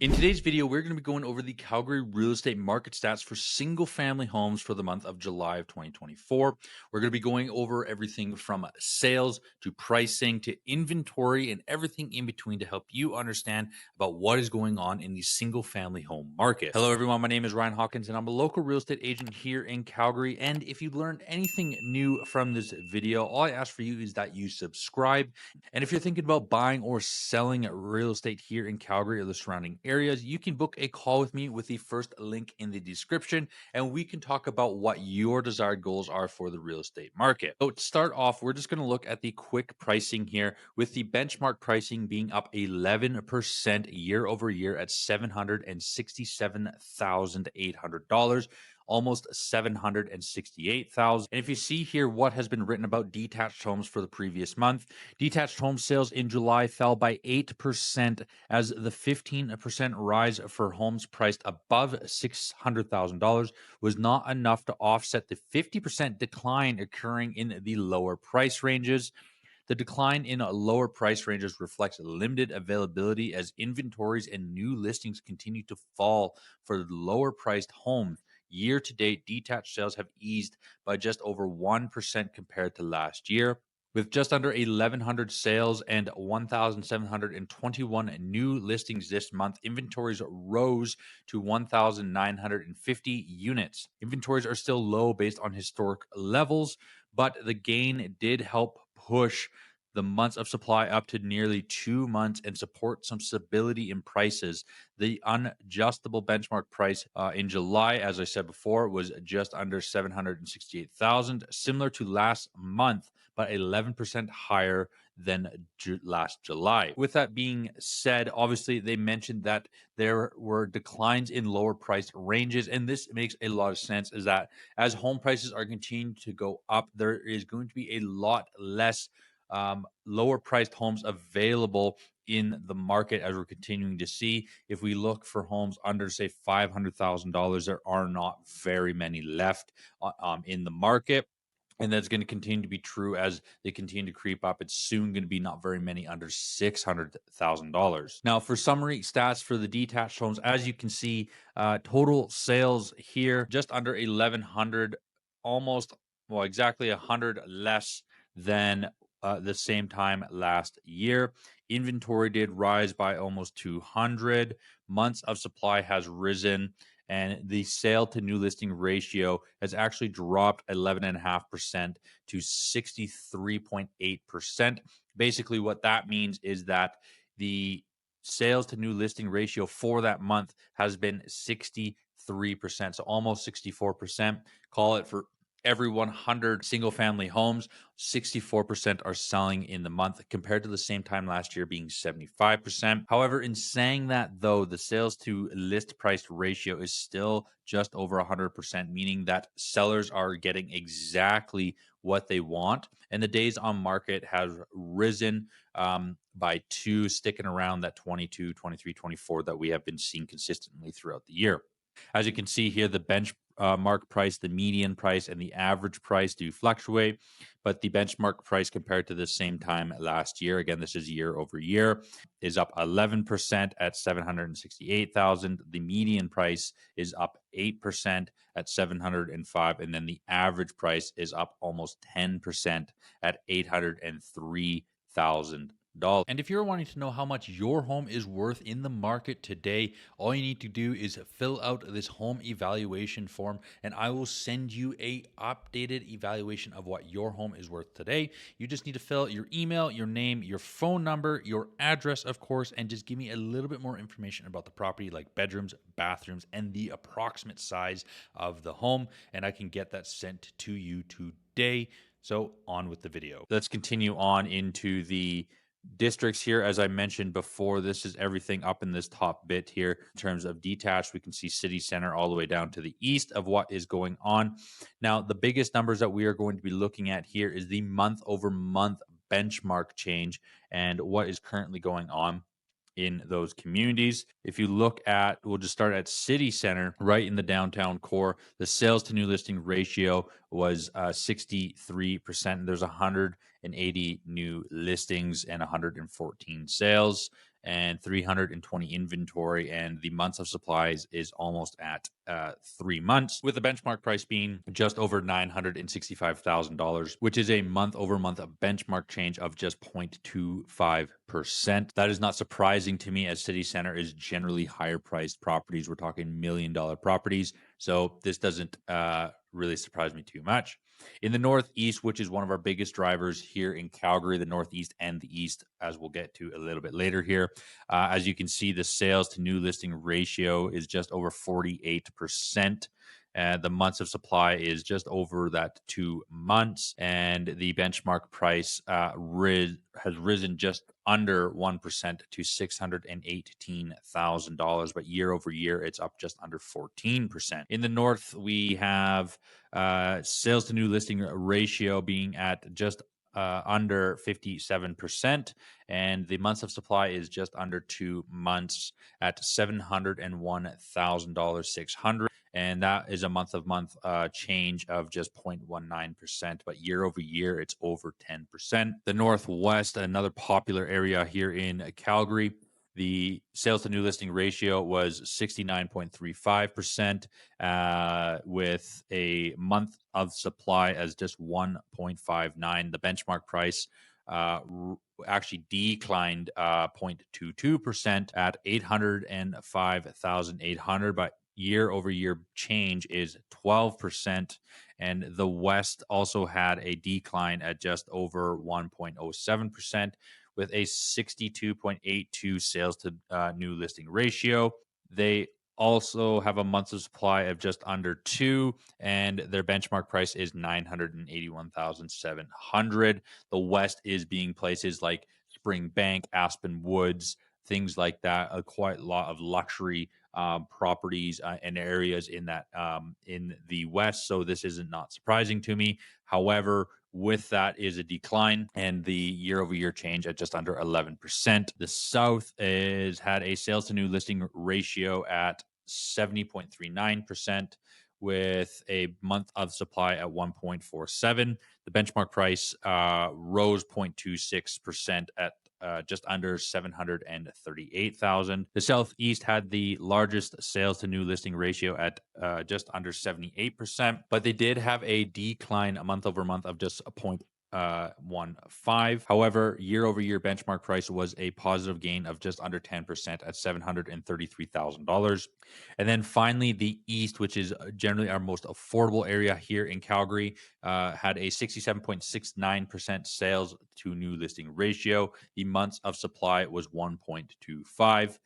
In today's video, we're going to be going over the Calgary real estate market stats for single family homes for the month of July of 2024. We're going to be going over everything from sales to pricing to inventory and everything in between to help you understand about what is going on in the single family home market. Hello, everyone. My name is Ryan Hawkins, and I'm a local real estate agent here in Calgary. And if you learned anything new from this video, all I ask for you is that you subscribe. And if you're thinking about buying or selling real estate here in Calgary or the surrounding areas, you can book a call with me with the first link in the description, and we can talk about what your desired goals are for the real estate market. So to start off, we're just going to look at the quick pricing here, with the benchmark pricing being up 11% year over year at $767,800. Almost 768,000. And if you see here what has been written about detached homes for the previous month, detached home sales in July fell by 8% as the 15% rise for homes priced above $600,000 was not enough to offset the 50% decline occurring in the lower price ranges. The decline in lower price ranges reflects limited availability as inventories and new listings continue to fall for lower priced homes. Year to date, detached sales have eased by just over 1% compared to last year. With just under 1,100 sales and 1,721 new listings this month, inventories rose to 1,950 units. Inventories are still low based on historic levels, but the gain did help push the months of supply up to nearly 2 months and support some stability in prices. The unadjustable benchmark price in July, as I said before, was just under 768,000, similar to last month, but 11% higher than last July. With that being said, obviously they mentioned that there were declines in lower price ranges, and this makes a lot of sense. Is that as home prices are continuing to go up, there is going to be a lot less lower priced homes available in the market, as we're continuing to see. If we look for homes under, say, $500,000, there are not very many left in the market. And that's going to continue to be true as they continue to creep up. It's soon going to be not very many under $600,000. Now, for summary stats for the detached homes, as you can see, total sales here just under 1,100, almost, well, exactly 100 less than the same time last year. Inventory did rise by almost 200. Months of supply has risen, and the sale to new listing ratio has actually dropped 11.5% to 63.8%. Basically, what that means is that the sales to new listing ratio for that month has been 63%, so almost 64%. Call it for every 100 single family homes, 64% are selling in the month, compared to the same time last year being 75%. However, in saying that, though, the sales to list price ratio is still just over 100%, meaning that sellers are getting exactly what they want, and the days on market has risen by 2, sticking around that 22, 23, 24 that we have been seeing consistently throughout the year. As you can see here, the benchmark price, the median price, and the average price do fluctuate, but the benchmark price compared to the same time last year, again, this is year over year, is up 11% at 768,000. The median price is up 8% at 705, and then the average price is up almost 10% at 803,000. And if you're wanting to know how much your home is worth in the market today, all you need to do is fill out this home evaluation form, and I will send you a updated evaluation of what your home is worth today. You just need to fill out your email, your name, your phone number, your address, of course, and just give me a little bit more information about the property, like bedrooms, bathrooms, and the approximate size of the home, and I can get that sent to you today. So on with the video. Let's continue on into the districts here. As I mentioned before, this is everything up in this top bit here. In terms of detached, we can see city center all the way down to the east of what is going on. Now, the biggest numbers that we are going to be looking at here is the month over month benchmark change and what is currently going on in those communities. If you look at, we'll just start at city center, right in the downtown core, the sales to new listing ratio was 63%. There's 180 new listings and 114 sales. and 320 inventory, and the months of supplies is almost at 3 months, with the benchmark price being just over $965,000, which is a month over month benchmark change of just 0.25%. That is not surprising to me, as city center is generally higher priced properties. We're talking $1 million properties, so this doesn't really surprise me too much. In the Northeast, which is one of our biggest drivers here in Calgary, the Northeast and the East, as we'll get to a little bit later here. As you can see, the sales to new listing ratio is just over 48%. The months of supply is just over that 2 months, and the benchmark price has risen just under 1% to $618,000, but year over year it's up just under 14%. In the north, we have sales to new listing ratio being at just under 57%, and the months of supply is just under 2 months at $701,600, and that is a month change of just 0.19%, but year over year it's over 10%. The Northwest, another popular area here in Calgary, the sales to new listing ratio was 69.35%, with a month of supply as just 1.59. The benchmark price actually declined 0.22% at 805,800, but year over year change is 12%. And the West also had a decline at just over 1.07%, with a 62.82 sales to new listing ratio. They also have a months of supply of just under 2, and their benchmark price is 981,700. The West is being places like Spring Bank, Aspen Woods, things like that. Quite a lot of luxury properties and areas in that in the West. So this isn't not surprising to me. However, with that is a decline, and the year over year change at just under 11%. The South is had a sales to new listing ratio at 70.39%, with a month of supply at 1.47. The benchmark price rose 0.26% at just under 738,000. The Southeast had the largest sales to new listing ratio at just under 78%, but they did have a decline a month over month of just a 0.15. However, year over year benchmark price was a positive gain of just under 10% at $733,000. And then finally, the East, which is generally our most affordable area here in Calgary, had a 67.69% sales to new listing ratio. The months of supply was 1.25.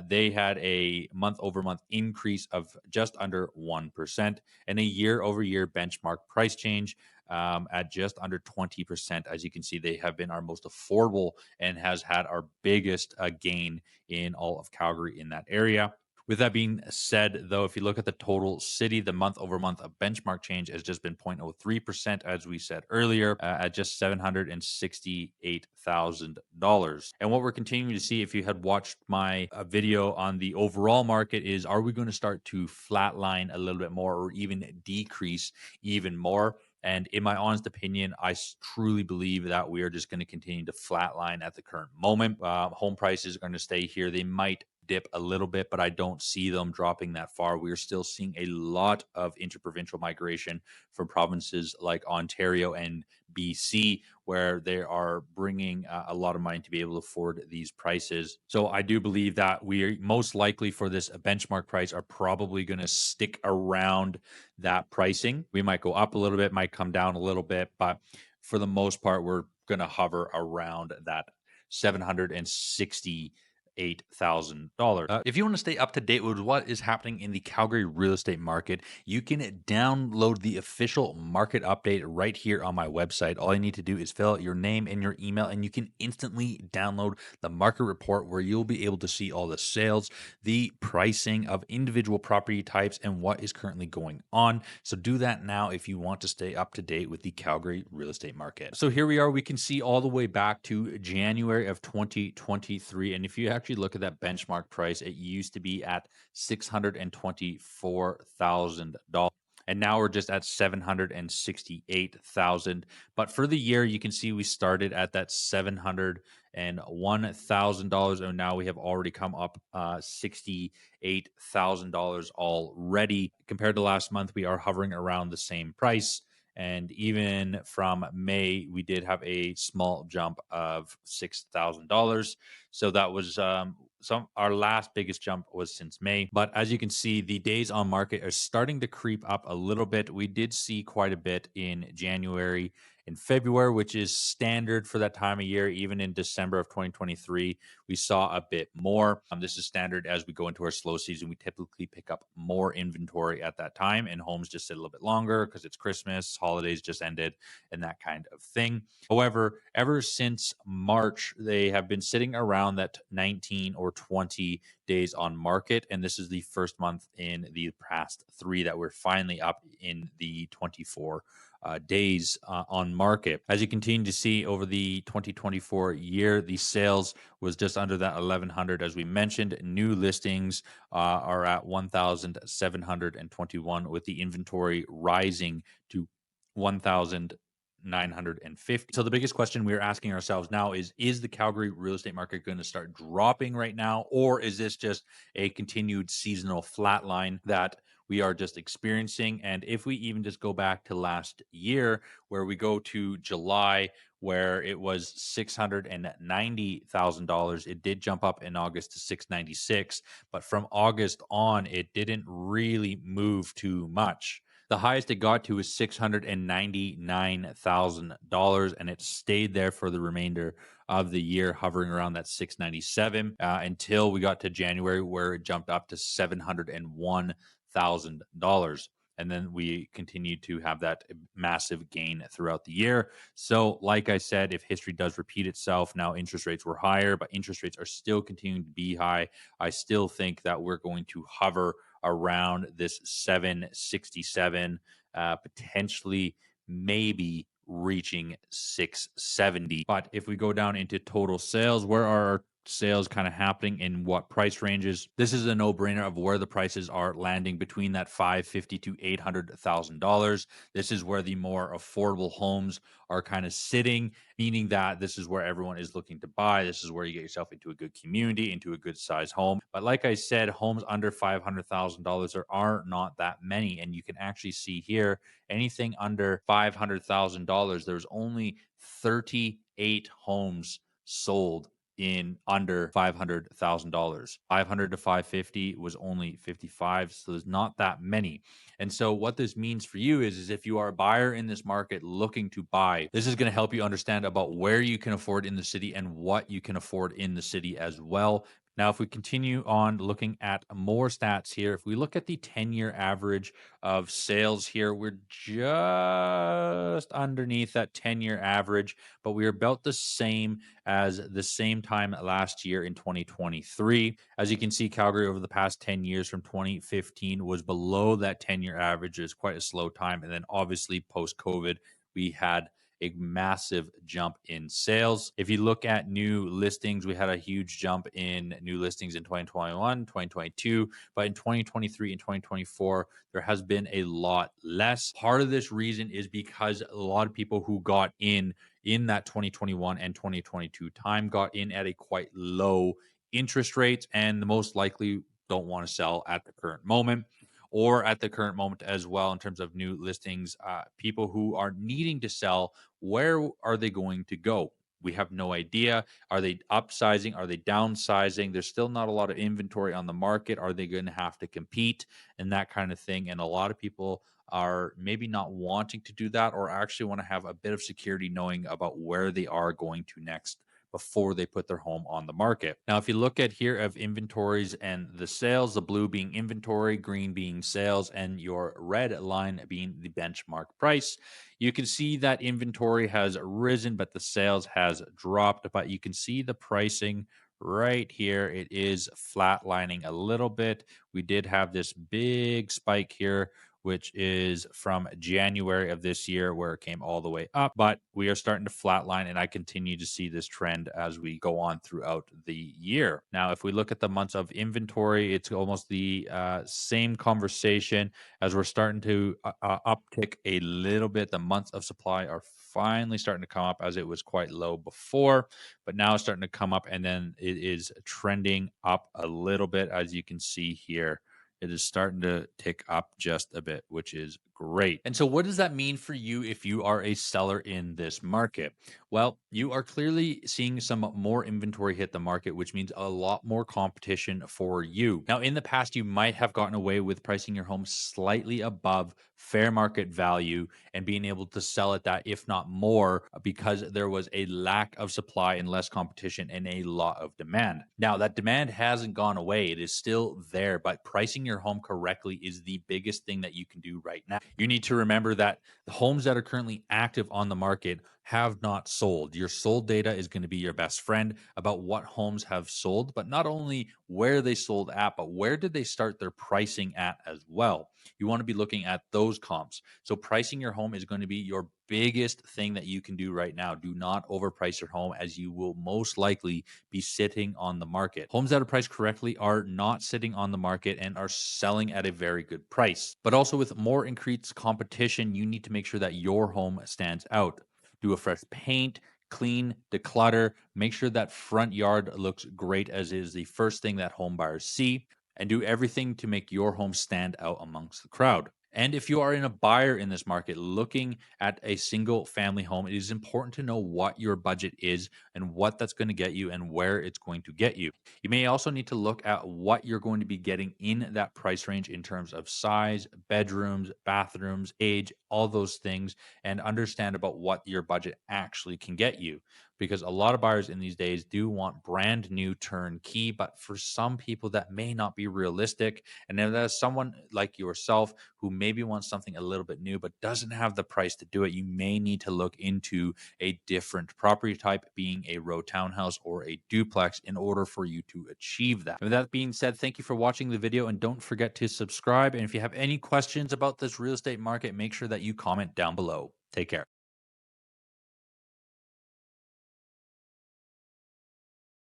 They had a month over month increase of just under 1%, and a year over year benchmark price change at just under 20%. As you can see, they have been our most affordable and has had our biggest gain in all of Calgary in that area. With that being said, though, if you look at the total city, the month over month benchmark change has just been 0.03%, as we said earlier, at just $768,000. And what we're continuing to see, if you had watched my video on the overall market, is are we going to start to flatline a little bit more or even decrease even more? And in my honest opinion, I truly believe that we are just going to continue to flatline at the current moment. Home prices are going to stay here. They might dip a little bit, but I don't see them dropping that far. We're still seeing a lot of interprovincial migration from provinces like Ontario and BC, where they are bringing a lot of money to be able to afford these prices. So I do believe that we are most likely for this benchmark price are probably going to stick around that pricing. We might go up a little bit, might come down a little bit, but for the most part, we're going to hover around that $768,000. If you want to stay up to date with what is happening in the Calgary real estate market, you can download the official market update right here on my website. All you need to do is fill out your name and your email, and you can instantly download the market report where you'll be able to see all the sales, the pricing of individual property types, and what is currently going on. So do that now if you want to stay up to date with the Calgary real estate market. So here we are. We can see all the way back to January of 2023. And if you actually look at that benchmark price, it used to be at $624,000. and now we're just at 768,000. But for the year, you can see we started at that $701,000, and now we have already come up $68,000 already. Compared to last month, we are hovering around the same price. And even from May, we did have a small jump of $6,000. So that was our last biggest jump was since May. But as you can see, the days on market are starting to creep up a little bit. We did see quite a bit in January and February, which is standard for that time of year. Even in December of 2023, we saw a bit more. This is standard as we go into our slow season. We typically pick up more inventory at that time, and homes just sit a little bit longer because it's Christmas, holidays just ended, and that kind of thing. However, ever since March, they have been sitting around that 19 or 20 days on market. And this is the first month in the past 3 that we're finally up in the 24 days on market. As you continue to see over the 2024 year, the sales was just under that 1,100. As we mentioned, new listings are at 1,721, with the inventory rising to 1,950. So the biggest question we're asking ourselves now is the Calgary real estate market going to start dropping right now, or is this just a continued seasonal flatline that we are just experiencing? And if we even just go back to last year, where we go to July, where it was $690,000, it did jump up in August to 696, but from August on, it didn't really move too much. The highest it got to was $699,000, and it stayed there for the remainder of the year, hovering around that 697 until we got to January, where it jumped up to $701,000. And then we continued to have that massive gain throughout the year. So, like I said, if history does repeat itself, now interest rates were higher, but interest rates are still continuing to be high. I still think that we're going to hover around this 767, potentially maybe reaching 670. But if we go down into total sales, where are our sales kind of happening in what price ranges? This is a no-brainer of where the prices are landing between that $550,000 to $800,000. This is where the more affordable homes are kind of sitting, meaning that this is where everyone is looking to buy. This is where you get yourself into a good community, into a good size home. But like I said, homes under $500,000, there are not that many. And you can actually see here, anything under $500,000, there's only 38 homes sold in under $500,000. 500 to 550 was only 55, so there's not that many. And so what this means for you is if you are a buyer in this market looking to buy, this is going to help you understand about where you can afford in the city and what you can afford in the city as well. Now, if we continue on looking at more stats here, if we look at the 10-year average of sales here, we're just underneath that 10-year average, but we're about the same as the same time last year in 2023. As you can see, Calgary over the past 10 years from 2015 was below that 10-year average. It was quite a slow time. And then obviously post-COVID, we had a massive jump in sales. If you look at new listings, we had a huge jump in new listings in 2021, 2022, but in 2023 and 2024, there has been a lot less. Part of this reason is because a lot of people who got in that 2021 and 2022 time got in at a quite low interest rate, and the most likely don't want to sell at the current moment, or at the current moment as well in terms of new listings. People who are needing to sell, where are they going to go? We have no idea. Are they upsizing? Are they downsizing? There's still not a lot of inventory on the market. Are they going to have to compete and that kind of thing? And a lot of people are maybe not wanting to do that, or actually want to have a bit of security knowing about where they are going to next before they put their home on the market. Now, if you look at here of inventories and the sales, the blue being inventory, green being sales, and your red line being the benchmark price, you can see that inventory has risen, but the sales has dropped. But you can see the pricing right here. It is flatlining a little bit. We did have this big spike here which is from January of this year, where it came all the way up. But we are starting to flatline, and I continue to see this trend as we go on throughout the year. Now, if we look at the months of inventory, it's almost the same conversation as we're starting to uptick a little bit. The months of supply are finally starting to come up, as it was quite low before, but now it's starting to come up, and then it is trending up a little bit, as you can see here. It is starting to tick up just a bit, which is great. And so, what does that mean for you if you are a seller in this market? Well, you are clearly seeing some more inventory hit the market, which means a lot more competition for you. Now, in the past, you might have gotten away with pricing your home slightly above fair market value and being able to sell at that, if not more, because there was a lack of supply and less competition and a lot of demand. Now, that demand hasn't gone away, it is still there, but pricing your home correctly is the biggest thing that you can do right now. You need to remember that the homes that are currently active on the market have not sold. Your sold data is going to be your best friend about what homes have sold, but not only where they sold at, but where did they start their pricing at as well. You want to be looking at those comps. So pricing your home is going to be your biggest thing that you can do right now. Do not overprice your home, as you will most likely be sitting on the market. Homes that are priced correctly are not sitting on the market and are selling at a very good price. But also, with more increased competition, you need to make sure that your home stands out. Do a fresh paint, clean, declutter, make sure that front yard looks great, as is the first thing that home buyers see, and do everything to make your home stand out amongst the crowd. And if you are in a buyer in this market looking at a single family home, it is important to know what your budget is and what that's going to get you and where it's going to get you. You may also need to look at what you're going to be getting in that price range in terms of size, bedrooms, bathrooms, age, all those things, and understand about what your budget actually can get you. Because a lot of buyers in these days do want brand new turnkey, but for some people that may not be realistic. And if there's someone like yourself who maybe wants something a little bit new but doesn't have the price to do it, you may need to look into a different property type, being a row townhouse or a duplex, in order for you to achieve that. With that being said, thank you for watching the video, and don't forget to subscribe. And if you have any questions about this real estate market, make sure that you comment down below. Take care.